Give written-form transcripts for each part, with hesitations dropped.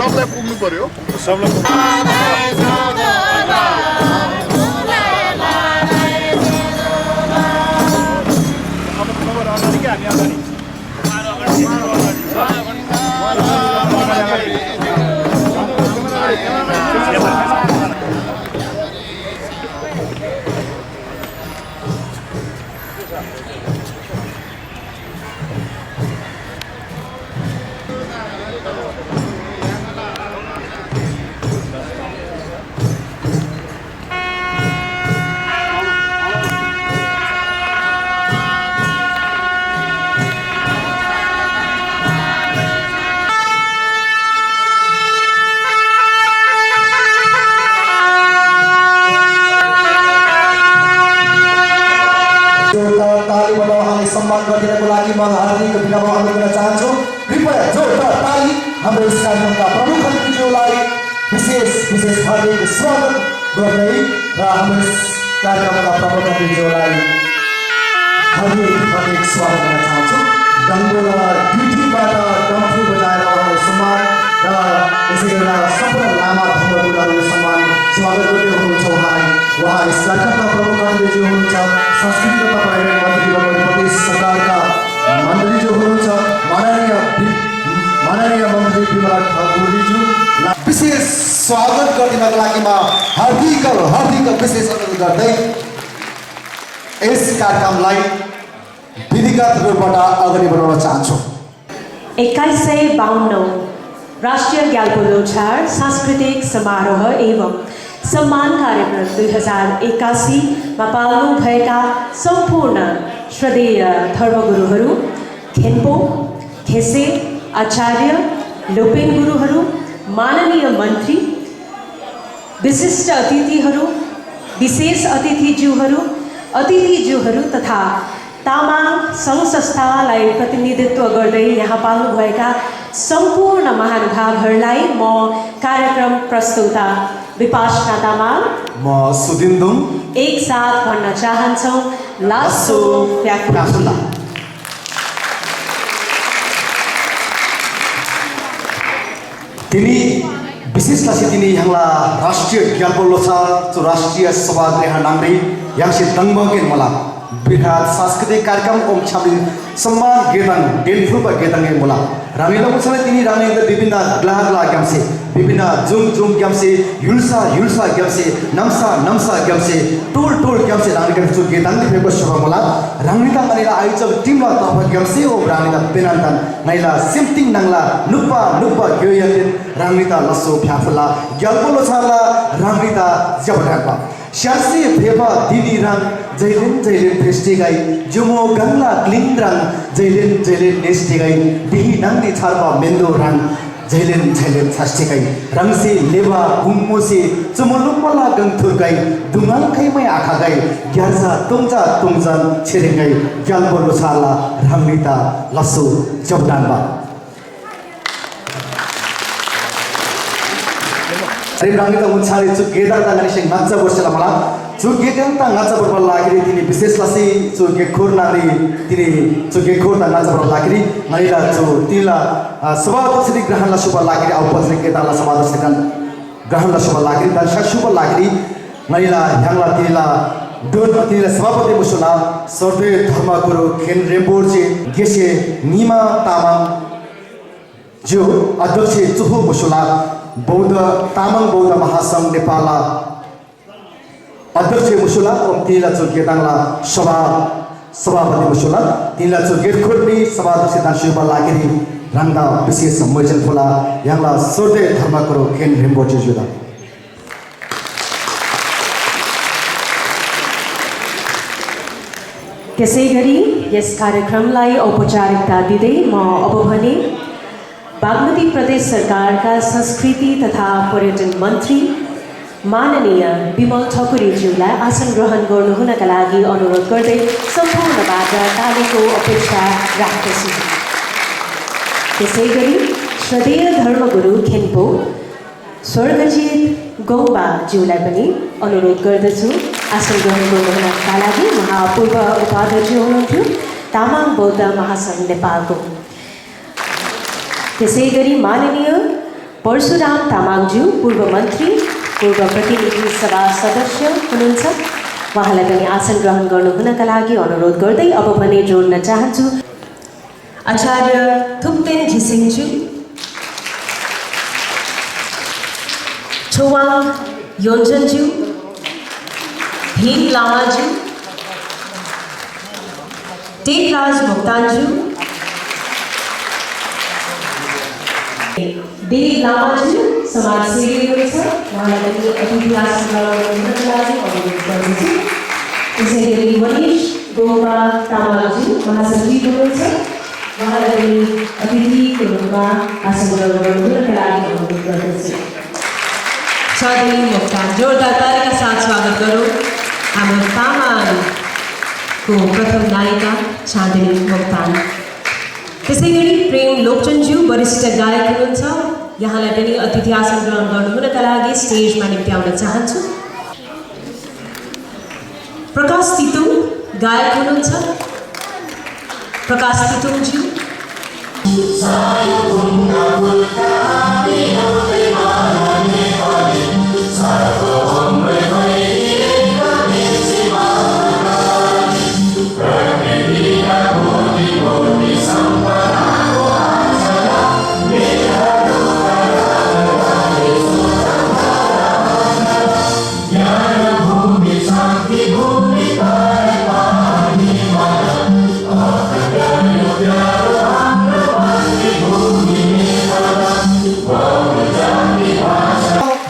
सबलाई पुग्नु पर्यो सम्मान गरिदिनको लागि म हार्दिक अभिनन्दन गर्न चाहन्छु। कृपया जोरदार ताली हाम्रो यस कार्यक्रमका प्रमुख अतिथिज्यूलाई विशेष हार्दिक स्वागत गर्दै र हाम्रो यस कार्यक्रमका प्रमुख अतिथिज्यूलाई हार्दिक स्वागत गर्न चाहन्छु। डङ्गोला ड्युटीबाट डम्फु बजाएर उहाँलाई सम्मान र यसै गरी सम्पूर्ण लामा धर्मगुरुहरूले सम्मान स्वागत गर्दै हुनुहुन्छ। उहाँ यस कार्यक्रमका प्रमुख अतिथि हुनुहुन्छ। संस्कृति तथा पर्यटन मन्त्री प्रदेश सरकारका मन्त्री जो हुनुहुन्छ माननीय मन्त्री विमला ठाकुरज्यू विशेष स्वागत गरिदिनको लागि म हार्दिक विशेष अनुरोध गर्दै यस कार्यक्रमलाई विधिगत रूपबाट अगाडि बढाउन चाहन्छु। 2152 राष्ट्रिय ग्याल्पो लोछार सांस्कृतिक समारोह एवं सम्मान कार्यक्रम 2081 मा पाल्नु भएका सम्पूर्ण श्रद्धेय धर्मगुरुहरू, खेन्पो, खेसे, आचार्य, लोपेन गुरुहरू, माननीय मन्त्री, विशिष्ट अतिथिहरू, विशेष अतिथिज्यूहरू तथा तामाङ सङ्घ संस्थालाई प्रतिनिधित्व गर्दै यहाँ पाल्नुभएका सम्पूर्ण महानुभावहरूलाई म कार्यक्रम प्रस्तुता विपासना तामाङ म सुदिन्दुङ एक साथ भन्न चाहन्छौँ लासो फ्याफुला। तिनी विशेष लासी तिनी यहाँला राष्ट्रिय ग्याल्पो लोछार राष्ट्रिय सभागृह नाम्री याङसे दङ्बगे मला बृहत सांस्कृतिक कार्यक्रम ओम छाबिन सम्मान गेदङ डेनफुल गेदङ मोला रानीला मुछले तिनी रानी विभिन्न ग्लाहगला ग्यामसे विभिन्न जुम ग्यामसे युल्सा ग्यामसे नम्सा ग्यामसे टोल ग्यामसे रानी ग्यामसे गेदङ फेको शुभ मोला रानीता मनेला आइचल टिमला तर्फ ग्यामसे ओ रानीला पेनान्तान नाइला सिमटिङ नङला नुप्पा ग्योयन रानीता लसो फ्याफला ग्याल्पो लोछाला रानीता जबडापा श्यासी फेबा दिदी रंग जैलिन फेस्टी गई जुमो गंगला क्लिंद्रंग जैलिन नेस्टी गई दिही नंगनी छारबा मेंदो रंग जैलिन छास्टी गई रंग से लेवा गुम्मो से चुमुलुम्मला गंगथुर गई दुंगाल कई में आखा गई ग्यारजा तुंगजन छेरे गई ग्याल्पो लोछाला रामनीता लसो जबडानबा रानीता मुछाले चु गेदार दांगानी से नाचा बर्षला मला चु गेदार नाचा बर्बा लागिरी तिनी विशेष लासी चु गेखोर नारी तिनी चु गेखोर दा नाचा बर्बा लागिरी नाइला चु तिला सभापति ग्रहणला शुभ लागिरी औपचारिक केदारला समादर्शक ग्रहणला शुभ लागिरी दर्शक शुभ लागिरी नाइला ह्यांगला तिला दोन तिला सभापति मुसुला सर्वे धर्मगुरु खेन रेम्बोर्जे गेसे निमा तामाङ जो अध्यक्ष चुहु मुसुला तामाङ बौद्ध महासंघ नेपाला अध्यक्ष मुसुला ओम तिला चो गेदाङला सभापति मुसुला तिला चो गेटखोर्नी सभाध्यक्ष दानशुबा लागिरी रंगा विशेष मैजन फुला यहाँला सोर्दे धर्मगुरु खेन रेम्बोर्जे जुदा त्यसैगरी यस कार्यक्रमलाई औपचारिकता दिँदै म अब भने बागमती प्रदेश सरकारका संस्कृति तथा पर्यटन मन्त्री माननीय विमल ठकुरीज्यूलाई आसन ग्रहण गर्नुहुनका लागि अनुरोध गर्दै सम्पूर्णबाट तालीको अपेक्षा राख्दछु। त्यसैगरी श्रद्धेय धर्मगुरु खेन्पो स्वर्गजित गौबाज्यूलाई पनि अनुरोध गर्दछु आसन ग्रहण गर्नुहुनका लागि। महापूर्व उपाध्यक्ष हुनुहुन्थ्यो तामाङ बौद्ध महासङ्घ नेपालको। त्यसैगरी माननीय परशुराम तामाङज्यू पूर्व मन्त्री पूर्व प्रतिनिधि सभा सदस्य हुनुहुन्छ, उहाँलाई पनि आसन ग्रहण गर्नुहुनका लागि अनुरोध गर्दै अब भने जोड्न चाहन्छु आचार्य थुप्तेन घिसिङज्यू, छोवाङ योन्जनज्यू, भीम लामाज्यू, टेकराज मोक्तानज्यू, देव लामाज्यू समाजसेवी हुनुहुन्छ, उहाँलाई पनि अतिथि आसन ग्रहण गर्नुहुनका लागि अनुरोध गर्दछु। त्यसैगरी मनिष गोमा तामाङज्यू महासचिव हुनुहुन्छ, उहाँलाई पनि अतिथिको रूपमा आसन ग्रहण गर्नुहुनका लागि अनुरोध गर्दछु। चौधरी मोक्तान, जोरदार तालीका साथ स्वागत गरौँ हाम्रो तामाङको प्रथम नायिका चाँदनी मोक्तान। त्यसैगरी प्रेम लोकचनज्यू वरिष्ठ गायक हुनुहुन्छ, यहाँलाई पनि अतिथि आसन ग्रहण गर्नुहुनका लागि स्टेजमा निम्त्याउन चाहन्छु। प्रकाश तितुङ गायक हुनुहुन्छ, प्रकाश तितुङज्यू।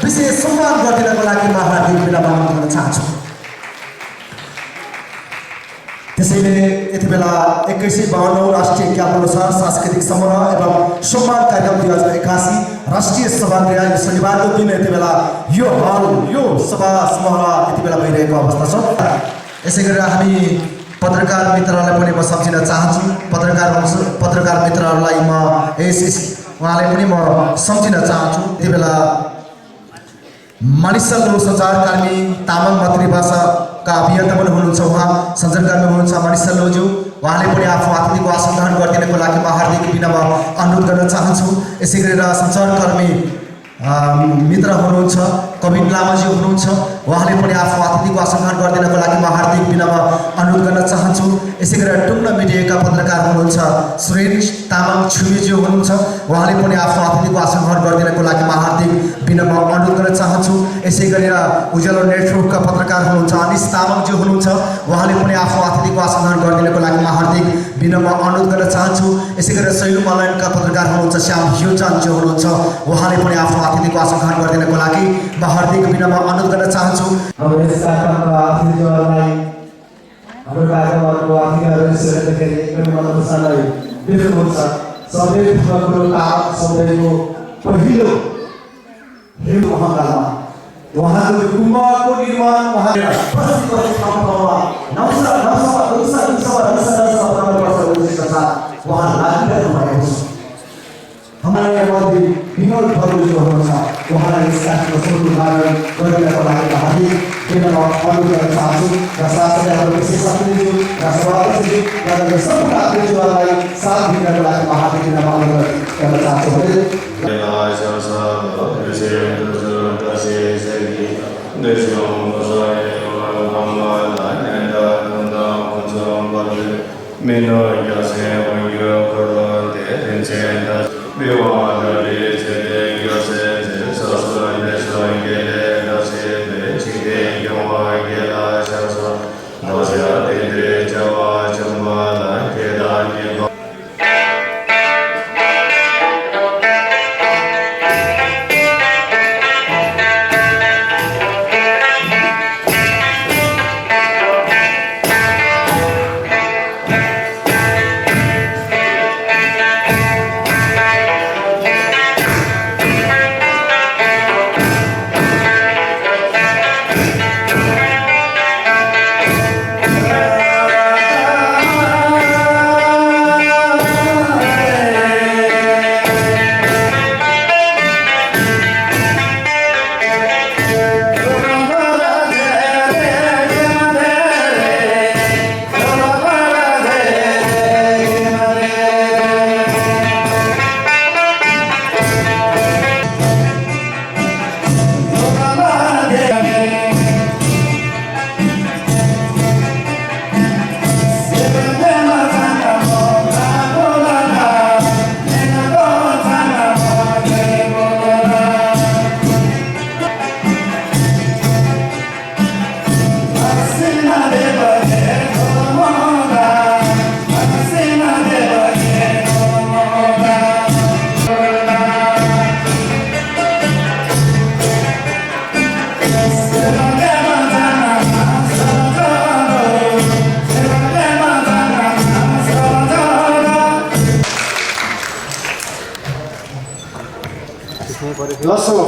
विशेष सम्मान गरिदिनको लागि म हार्दिक विनम्र गर्न चाहन्छु। त्यसैले यति बेला 2152 राष्ट्रिय ज्ञापनअनुसार सांस्कृतिक समूह एवं सम्मान कार्यक्रम 2081 राष्ट्रिय सभागृह शनिबारको दिन यति बेला यो हल यो सभा समूहमा यति बेला भइरहेको अवस्था छ। यसै गरेर हामी पत्रकार मित्रहरूलाई पनि म सम्झिन चाहन्छु। पत्रकार मित्रहरूलाई म उहाँलाई पनि म सम्झिन चाहन्छु। यति बेला मानिसलो सञ्चारकर्मी तामाङ मातृभाषाका अभियन्ता पनि हुनुहुन्छ, उहाँ सञ्चारकर्मी हुनुहुन्छ मानिसलोज्यू, उहाँले पनि आफ्नो अतिथिको आसन ग्रहण गरिदिनको लागि म हार्दिक विनम्र अनुरोध गर्न चाहन्छु। यसै गरेर सञ्चारकर्मी मित्र हुनुहुन्छ कविन लामाज्यू हुनुहुन्छ, उहाँले पनि आफ्नो अतिथिको आसन ग्रहण गरिदिनको लागि म हार्दिक विनम्र अनुरोध गर्न चाहन्छु। यसै गरेर टुङ्न मिडियाका पत्रकार हुनुहुन्छ सुरेश तामाङ छुमीज्यू हुनुहुन्छ, उहाँले पनि आफ्नो अतिथिको आसन ग्रहण गरिदिनको लागि म हार्दिक विनम्र अनुरोध गर्न चाहन्छु। यसै गरेर उज्यालो नेटवर्कका पत्रकार हुनुहुन्छ अनिस तामाङज्यू हुनुहुन्छ, उहाँले पनि आफ्नो अतिथिको आसन ग्रहण गरिदिनको लागि म हार्दिक विनम्र अनुरोध गर्न चाहन्छु। यसै गरेर सैलुम अनलाइनका पत्रकार हुनुहुन्छ श्याम ह्युजानज्यू हुनुहुन्छ, उहाँले पनि आफ्नो अतिथिको आसन ग्रहण गरिदिनको लागि म हार्दिक विनम्र अनुरोध गर्न चाहन्छु। हाम्रो यस कार्यक्रमका अतिथिहरूलाई हाम्रो कार्यक्रमको अतिथिहरू सेवादेखि एकदमै मनोत्साहलाई देख्नुहुन्छ। सबै ठुलो तामाङ समुदायको पहिलो हिम महङ्गामा उहाँको गुम्बाको निर्माण हमारा मध्ये विनोद ठकुरीज्यू हुनुहुन्छ, उहाँलाई यस कार्यक्रमको सञ्चालन गरिदिनको लागि हार्दिक विनम्र अनुरोध गर्न चाहन्छु। र साथसाथै हाम्रो विशेष अतिथिज्यू र सभापतिज्यू र सम्पूर्ण अतिथिज्यूहरूलाई साथ दिनको लागि म हार्दिक विनम्र अनुरोध गर्न चाहन्छु।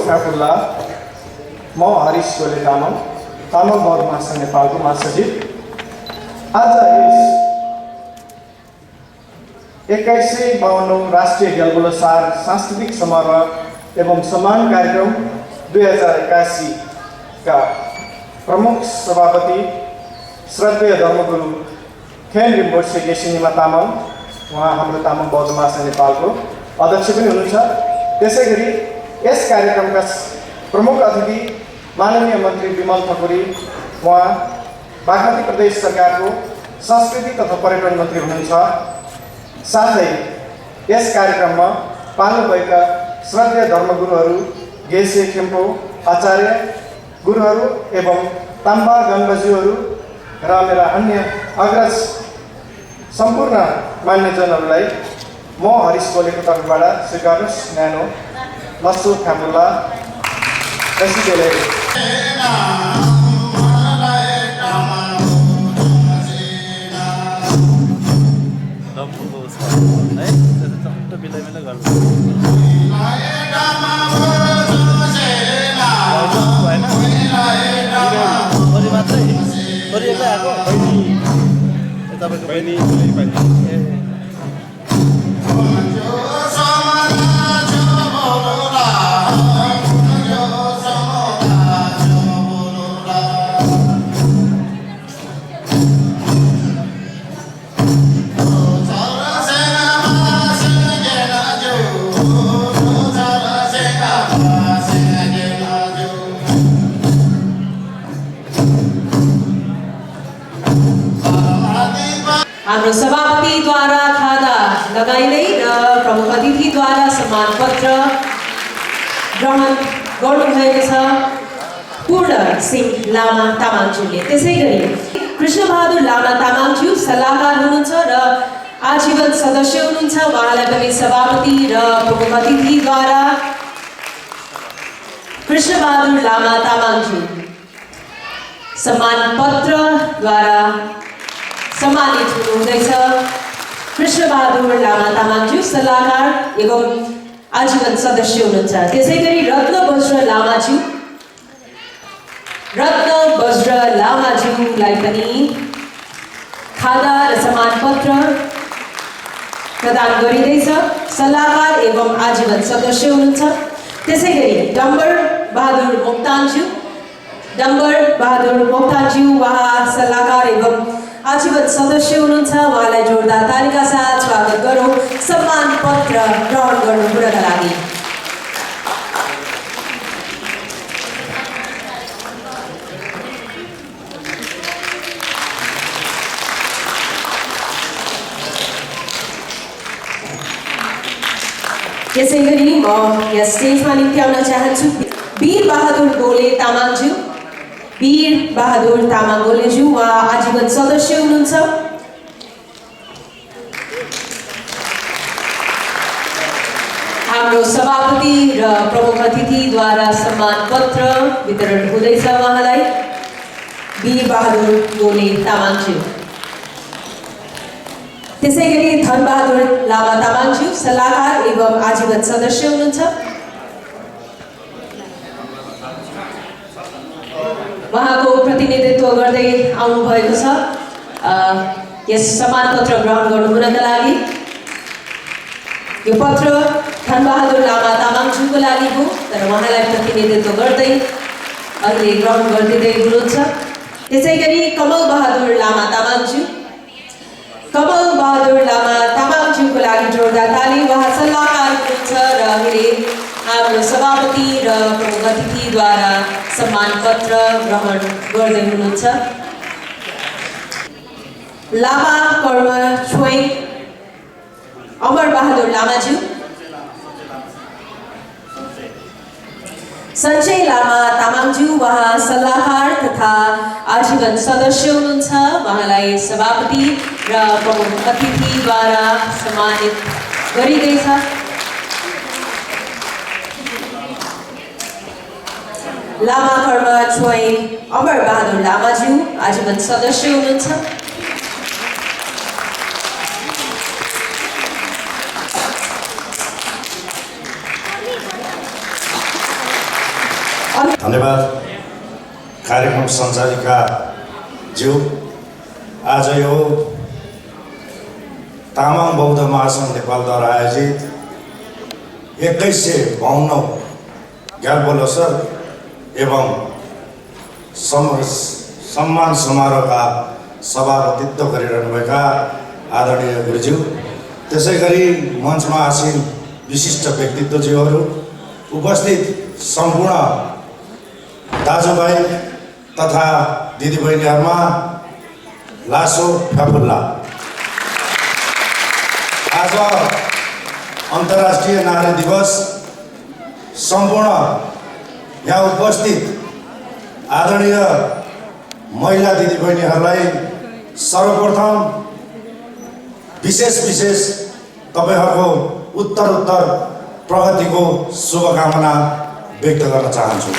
फ्याफुल्ला म हरिश गोले तामाङ बौद्ध महासङ्घ नेपालको महासचिव। आज यस 2152 राष्ट्रिय ग्याल्बोलोसार सांस्कृतिक समारोह एवं सम्मान कार्यक्रम 2081 का प्रमुख सभापति श्रद्धेय धर्मगुरु खेन रिम्पोछे गेसिङमा तामाङ, उहाँ हाम्रो तामाङ बौद्ध महासङ्घ नेपालको अध्यक्ष पनि हुनुहुन्छ। त्यसै गरी यस कार्यक्रमका प्रमुख अतिथि माननीय मन्त्री विमल ठकुरी, उहाँ बागमती प्रदेश सरकारको संस्कृति तथा पर्यटन मन्त्री हुनुहुन्छ। साथै यस कार्यक्रममा पाल्नुभएका श्रद्धेय धर्मगुरुहरू, गेसे खेम्पो आचार्य गुरुहरू एवं ताम्बा गङ्गज्यूहरू र मेरा अन्य अग्रज सम्पूर्ण मान्यजनहरूलाई म हरिश गोलेको तर्फबाट स्वीकार्नुहोस् न्यानो लस्सु फ्याफुल्ला बेसीले। हाम्रो सभापतिद्वारा खादा लगाइँदै र प्रमुख अतिथिद्वारा सम्मान पत्र ग्रहण गर्नुभएको छ पूर्ण सिंह लामा तामाङज्यूले। त्यसै गरी कृष्णबहादुर लामा तामाङज्यू सल्लाहकार हुनुहुन्छ र आजीवन सदस्य हुनुहुन्छ। उहाँलाई पनि सभापति र प्रमुख अतिथिद्वारा कृष्णबहादुर लामा तामाङज्यू सम्मान पत्रद्वारा सम्मानित हुनुहुँदैछ। कृष्णबहादुर लामा तामाङज्यू सल्लाहकार एवं आजीवन सदस्य हुनुहुन्छ। त्यसै गरी रत्न वज्र लामाज्यूलाई पनि खादा र सम्मान पत्र प्रदान गरिँदैछ। सल्लाहकार एवं आजीवन सदस्य हुनुहुन्छ। त्यसै गरी डम्बर बहादुर मोक्तानज्यू उहाँ सल्लाहकार एवं आजीवन सदस्य हुनुहुन्छ। उहाँलाई जोरदार तालीका साथ स्वागत गरौँ सम्मान पत्र ग्रहण गर्नुका लागि। यसै गरी म यस स्टेजमा निम्त्याउन चाहन्छु वीर बहादुर गोले तामाङज्यू। वीर बहादुर तामाङ गोलेज्यू उहाँ आजीवन सदस्य हुनुहुन्छ। हाम्रो सभापति र प्रमुख अतिथिद्वारा सम्मान पत्र वितरण हुँदैछ उहाँलाई। वीर बहादुर गोले तामाङज्यू। त्यसै गरी धनबहादुर लामा तामाङज्यू सल्लाहकार एवं आजीवन सदस्य हुनुहुन्छ। उहाँको प्रतिनिधित्व गर्दै आउनुभएको छ यस सम्मान पत्र ग्रहण गर्नुहुनका लागि। यो पत्र धनबहादुर लामा तामाङज्यूको लागि हो, तर उहाँलाई प्रतिनिधित्व गर्दै अहिले ग्रहण गरिदिँदै हुनुहुन्छ। त्यसै गरी कमल बहादुर लामा तामाङज्यूको लागि जोरदार ताली। उहाँ सल्लाहकार हुनुहुन्छ र अहिले हाम्रो सभापति र प्रमुख अतिथिद्वारा सम्मान पत्र ग्रहण गर्दै हुनुहुन्छ। लामा कर्म छोइ अमर बहादुर लामाज्यू। सञ्चय लामा तामाङज्यू उहाँ सल्लाहकार तथा आजीवन सदस्य हुनुहुन्छ। उहाँलाई सभापति र प्रमुख अतिथिद्वारा सम्मानित गरिँदैछ। लामा कर्म छोइ अमर बहादुर लामाज्यू आजीवन सदस्य हुनुहुन्छ। धन्यवाद कार्यक्रम सञ्चालिका ज्यू। आज यो तामाङ बौद्ध महासङ्घ नेपालद्वारा आयोजित 2152 ग्याल्पो लोसार एवं सम्मान समारोहका सभापतित्व गरिरहनुभएका आदरणीय गुरुज्यू, त्यसै गरी मञ्चमा आसीन विशिष्ट व्यक्तित्वज्यूहरू, उपस्थित सम्पूर्ण दाजुभाइ तथा दिदीबहिनीहरूमा लासो फ्याफुल्ला। आज अन्तर्राष्ट्रिय नारी दिवस। सम्पूर्ण यहाँ उपस्थित आदरणीय महिला दिदीबहिनीहरूलाई सर्वप्रथम विशेष तपाईहरूको उत्तरोत्तर प्रगतिको शुभकामना व्यक्त गर्न चाहन्छु।